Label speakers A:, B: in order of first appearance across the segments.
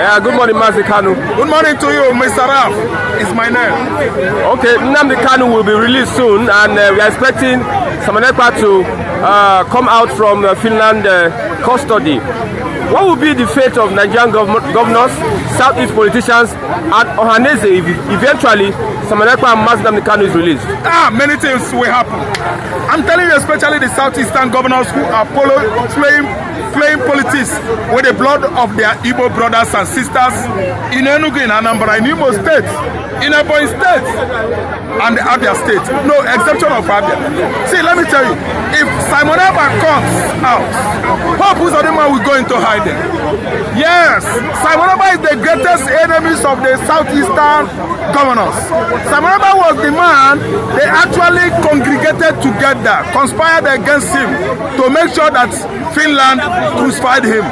A: Yeah, good morning, Mazi Kanu.
B: Good morning to you, Mr. Raf. It's my name.
A: Okay, Nnamdi Kanu will be released soon, and we are expecting Ekpa to come out from Finland custody. What will be the fate of Nigerian governors, Southeast politicians, and Ohanese if eventually Ekpa and Mazi Nnamdi Kanu is released?
B: Many things will happen. I'm telling you, especially the Southeastern governors who are playing politics with the blood of their Igbo brothers and sisters in Enugu, in Anambra, in Imo State, in Ebonyi State, and the Abia State. No exception of Abia. See, let me tell you, if Simon Ekpa comes out, Hope Uzodinma will go into hiding. Yes, Simon Ekpa is the greatest enemies of the Southeastern governors. Simon Ekpa was the man they actually congregated together, conspired against him to make sure that Finland crucified him.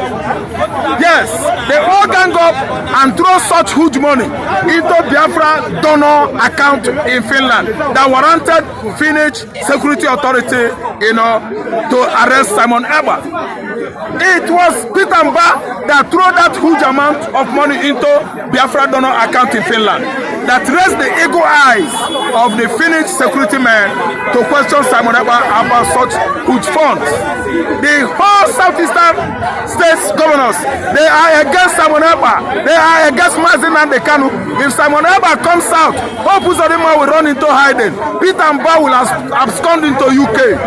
B: Yes, they all gang up and throw such huge money into Biafra donor account in Finland that warranted Finnish security authority, to arrest Simon Ekpa. It was Peter Mba that threw that huge amount of money into Biafra donor account in Finland that raised the eagle eyes of the Finnish security men to question Simon Ekpa about such huge funds. The whole Southeastern states governors, they are against Simon Ekpa. They are against Mazi Nnamdi Kanu. If Simon Ekpa comes out, Hope Uzodinma will run into hiding. Peter Mba will abscond into UK.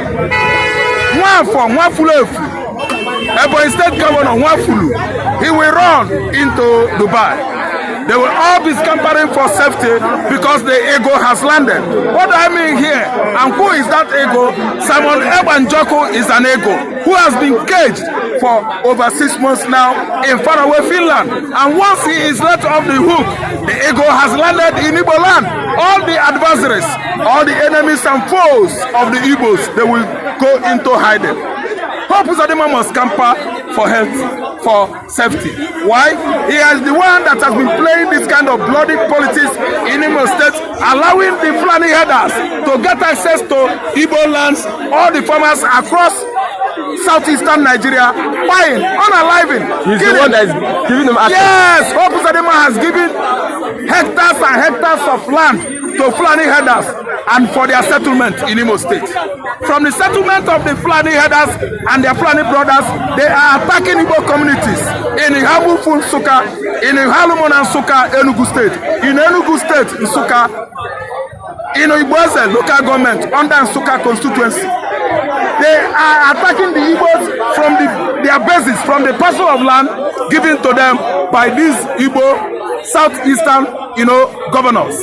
B: Ebonyi State Governor Nwafulu, he will run into Dubai. They will all be scampering for safety because the ego has landed. What do I mean here? And who is that ego? Simon Ekpa Njoko is an ego who has been caged for over 6 months now in faraway Finland. And once he is let off the hook, the ego has landed in Igbo land. All the adversaries, all the enemies and foes of the Igbos, they will go into hiding. Hope Uzodinma must scamper for health, for safety. Why? He is the one that has been playing this kind of bloody politics in Imo State, allowing the Fulani headers to get access to Igbo lands, all the farmers across Southeastern Nigeria, buying, unaliving.
A: He's the one that is giving them access.
B: Yes, Hope Uzodinma has given hectares and hectares of land to Fulani headers and for their settlement in Imo State. From the settlement of the Fulani headers and their Fulani brothers, they are attacking Igbo communities in Ihamu Nsukka, in Ihalumon and Nsukka, Enugu State, in Enugu State, Nsukka, in Igboeze local government under Nsukka constituency. They are attacking the Igbos from their bases, from the parcel of land given to them by these Igbo Southeastern, governors.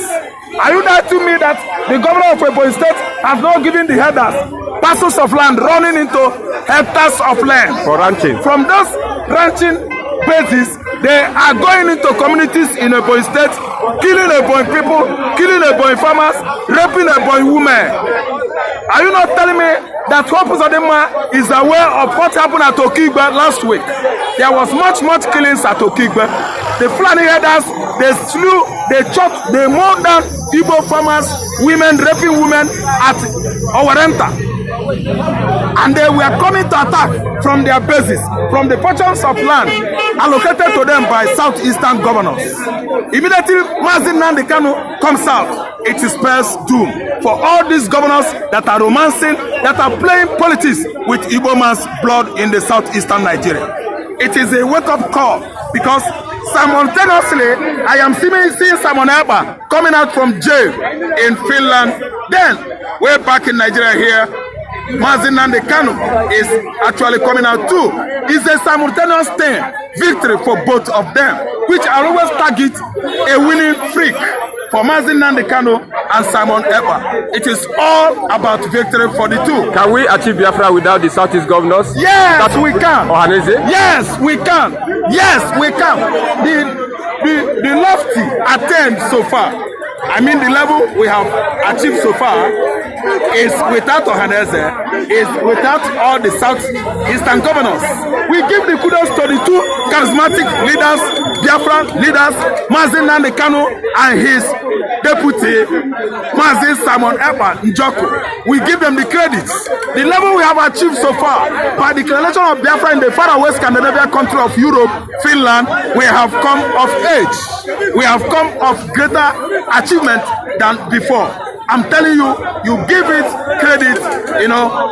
B: Are you there to me that the governor of Ebonyi State has not given the headers parcels of land running into hectares of land
A: for ranching?
B: From those ranching bases, they are going into communities in Ebonyi State, killing Ebonyi people, killing Ebonyi farmers, raping Ebonyi women. Are you not telling me that Hope Uzodinma is aware of what happened at Okigbe last week? There was much killings at Okigbe. The Fulani headers, they slew, they chopped, they mowed down Igbo farmers, women, raping women at Owarenta. And they were coming to attack from their bases, from the portions of land allocated to them by Southeastern governors. Immediately, Mazi Nnamdi Kanu comes out, it spells doom for all these governors that are romancing, that are playing politics with Igbo man's blood in the Southeastern Nigeria. It is a wake-up call because simultaneously, I am seeing Simon Ekpa coming out from jail in Finland. Then, way back in Nigeria here, Mazi Nnamdi Kanu is actually coming out too. It's a simultaneous thing, victory for both of them, which I always target a winning freak for Mazi Nnamdi Kanu and Simon Ekpa. It is all about victory for the two.
A: Can we achieve Biafra without the Southeast governors?
B: Yes, we can.
A: Ohanese?
B: Yes, we can. Yes, we can. The lofty attained so far, I mean the level we have achieved so far, is without Ohaneze, is without all the southeastern governors. We give the kudos to the two charismatic leaders, Biafra leaders, Mazi Nnamdi Kanu and his deputy, Mazi Ekpa Njoko. We give them the credits. The level we have achieved so far, by the declaration of Biafra in the faraway Scandinavian country of Europe, Finland, we have come of age. We have come of greater achievement than before. I'm telling you, you give it credit,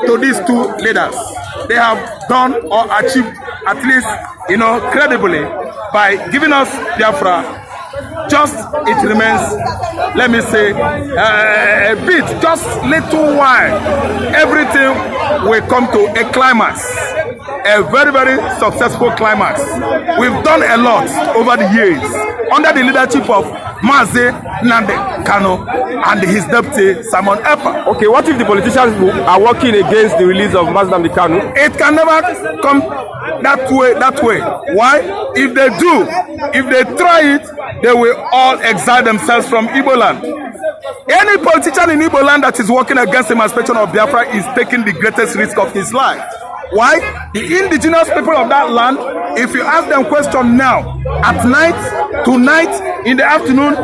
B: to these two leaders. They have done or achieved at least, credibly by giving us Biafra. Just it remains, let me say, a bit, just little while, everything will come to a climax, a very, very successful climax. We've done a lot over the years under the leadership of Mazi Nnamdi Kanu and his deputy Simon Ekpa.
A: Okay, what if the politicians are working against the release of Mazi Nnamdi Kanu?
B: It can never come that way. Why? If they do, if they try it, they will all exile themselves from Igbo land. Any politician in Igbo land that is working against the emancipation of Biafra is taking the greatest risk of his life. Why? The indigenous people of that land, if you ask them question now, at night, tonight, in the afternoon,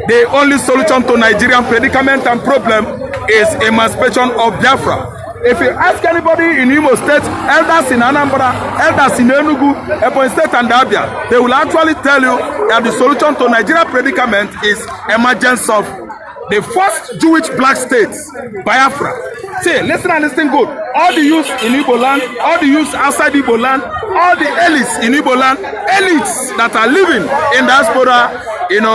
B: the only solution to Nigerian predicament and problem is emancipation of Biafra. If you ask anybody in Imo State, elders in Anambra, elders in Enugu, Ebonyi State and Abia, they will actually tell you that the solution to Nigerian predicament is emergence of the first Jewish black state, Biafra. See, listen and listen good. All the youths in Igbo land, all the youths outside Igbo land, all the elites in Igbo land, elites that are living in diaspora, in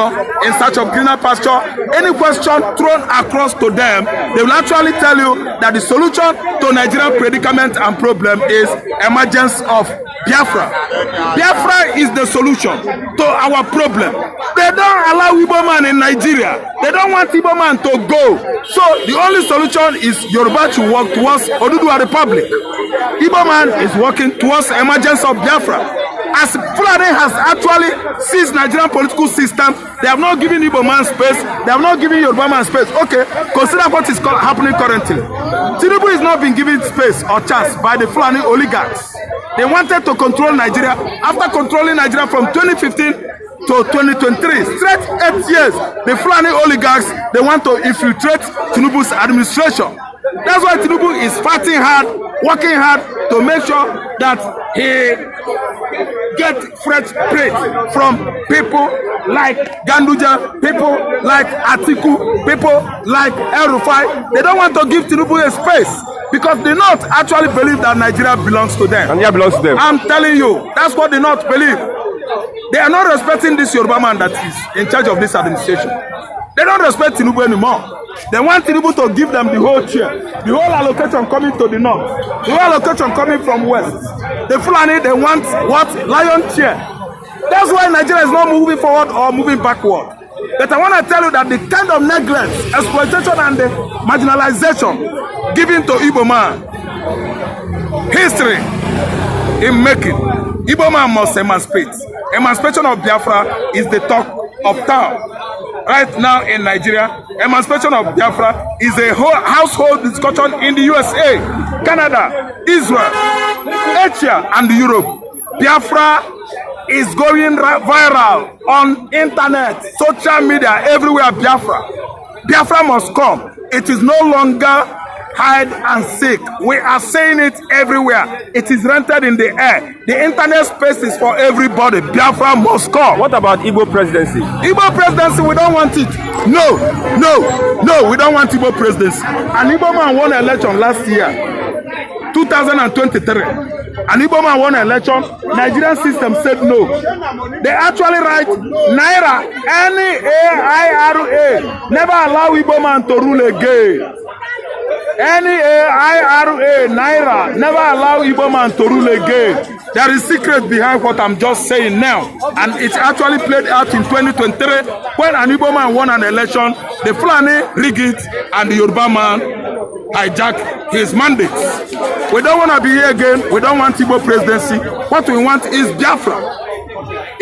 B: search of greener pasture, any question thrown across to them, they will actually tell you that the solution to Nigerian predicament and problem is emergence of Biafra. Biafra is the solution to our problem. They don't allow Igbo man in Nigeria. They don't want Igbo man to go. So the only solution is Yoruba to work towards Oduduwa Republic. Igbo man is working towards emergence of Biafra. As Fulani has actually seized Nigerian political system, they have not given Igbo man space, they have not given Yoruba man space. Okay, consider what is happening currently. Tinubu is not being given space or chance by the Fulani oligarchs. They wanted to control Nigeria. After controlling Nigeria from 2015 to 2023, straight 8 years, the Fulani oligarchs, they want to infiltrate Tinubu's administration. That's why Tinubu is fighting hard, working hard to make sure that he get fresh praise from people like Ganduja, people like Atiku, people like El Rufai. They don't want to give Tinubu a space because the North actually believe that Nigeria belongs to them.
A: Nigeria belongs to them.
B: I'm telling you, that's what the North believe. They are not respecting this Yoruba man that is in charge of this administration. They don't respect Tinubu anymore. They want Tinubu to give them the whole chair, the whole allocation coming to the north, the whole allocation coming from west. The Fulani, they want what? Lion chair. That's why Nigeria is not moving forward or moving backward. But I want to tell you that the kind of neglect, exploitation, and the marginalization given to Igbo man, history in making. Igbo man must emancipate. Emancipation of Biafra is the talk of town. Right now in Nigeria, emancipation of Biafra is a whole household discussion in the USA, Canada, Israel, Asia, and Europe. Biafra is going viral on internet, social media, everywhere. Biafra must come. It is no longer hide and seek. We are saying it everywhere. It is rented in the air. The internet space is for everybody. Biafra must come.
A: What about Igbo presidency?
B: Igbo presidency, we don't want it. No, we don't want Igbo presidency. An Igbo man won an election last year, 2023. An Igbo man won an election. Nigerian system said no. They actually write Naira, N-A-I-R-A. Never allow Igbo man to rule again. N-A-I-R-A, Naira, never allow Igbo man to rule again. There is secret behind what I'm just saying now. And it actually played out in 2023 when an Igbo man won an election, the Fulani rigged it, and the Yoruba man hijacked his mandate. We don't want to be here again. We don't want Igbo presidency. What we want is Biafra.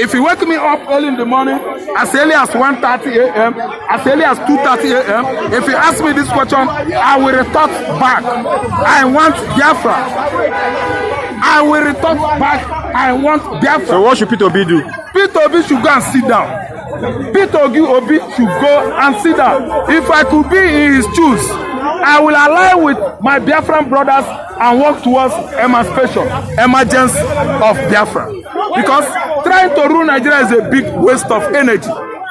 B: If you wake me up early in the morning, as early as 1:30 a.m., as early as 2:30 a.m., if you ask me this question, I will retort back. I want Biafra. I will retort back. I want Biafra.
A: So what should Peter Obi do?
B: Peter Obi should go and sit down. Peter Obi should go and sit down. If I could be in his shoes, I will align with my Biafran brothers and work towards emancipation, emergence of Biafra. Because trying to rule Nigeria is a big waste of energy.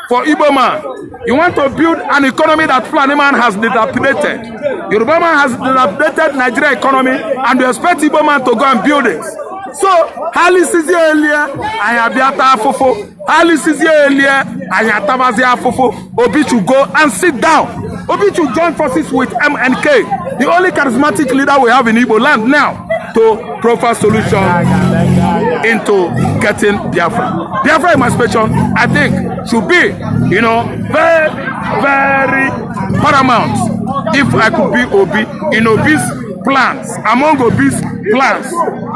B: For Igbo man, you want to build an economy that Fulani man has dilapidated. Yoruba man has dilapidated Nigeria economy, and you expect Igbo man to go and build it. So, Hali Sizi earlier, Ayabiata Afofo. Hali Sizi earlier, Ayatabazi Afofo. Obi should go and sit down. Obi should join forces with MNK, the only charismatic leader we have in Igbo land now, to provide solution into getting Biafra. Biafra emancipation, I think, should be, very, very paramount. If I could be Obi, in Obi's plans, among Obi's plans,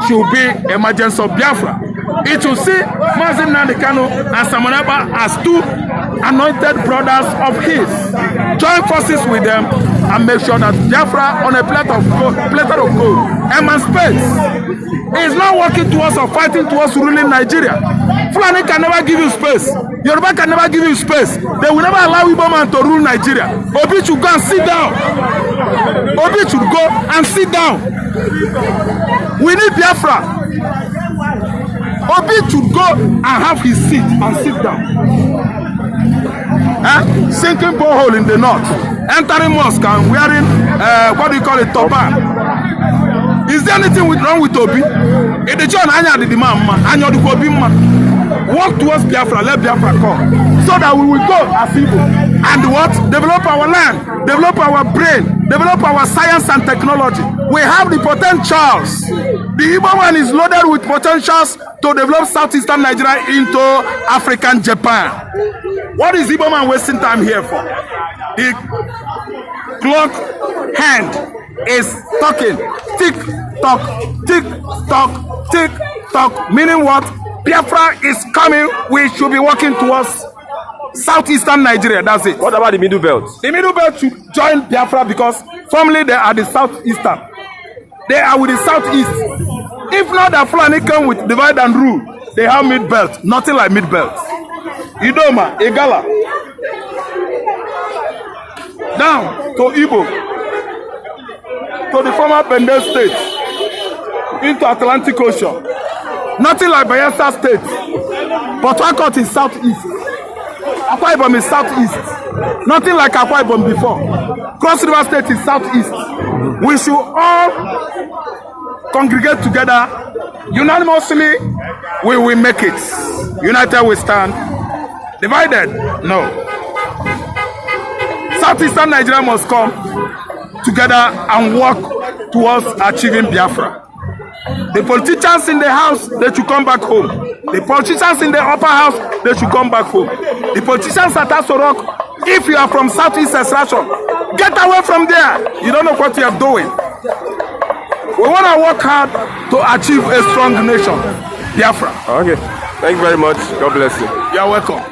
B: should be emergence of Biafra. It will see Mazi Nnamdi Kanu and Samoneba as two anointed brothers of his. Join forces with them and make sure that Biafra on a platter of gold emancipates. He is not working towards or fighting towards ruling Nigeria. Fulani can never give you space. Yoruba can never give you space. They will never allow Igbo man to rule Nigeria. Obi should go and sit down. Obi should go and sit down. We need Biafra. Obi should go and have his seat and sit down. Sinking borehole in the north, entering mosque and wearing what do you call it, turban. Is there anything wrong with Obi? Work towards Biafra, let Biafra come, so that we will go as Igbo and what? Develop our land, develop our brain, develop our science and technology. We have the potentials. The Igbo man is loaded with potentials to develop southeastern Nigeria into African Japan. What is Igbo man wasting time here for? The clock hand is talking. Tick tock, tick tock, tick tock. Meaning what? Biafra is coming. We should be working towards southeastern Nigeria. That's it.
A: What about the middle belt?
B: The middle belt should join Biafra because formerly they are the southeastern. They are with the southeast. If not, the Fulani come with divide and rule. They have mid belt. Nothing like mid belt. Idoma, Igala. Down to Igbo. To the former Bende state. Into Atlantic Ocean. Nothing like Bayelsa State. Port Harcourt is southeast. Akwa Ibom is southeast. Nothing like Akwa Ibom before. Cross River State is southeast. We should all congregate together. Unanimously, we will make it. United we stand. Divided? No. Southeastern Nigeria must come together and work towards achieving Biafra. The politicians in the house, they should come back home. The politicians in the upper house, they should come back home. The politicians at Asorok, if you are from Southeast Extraction, get away from there. You don't know what you are doing. We want to work hard to achieve a strong nation, Biafra.
A: Okay. Thank you very much. God bless you.
B: You are welcome.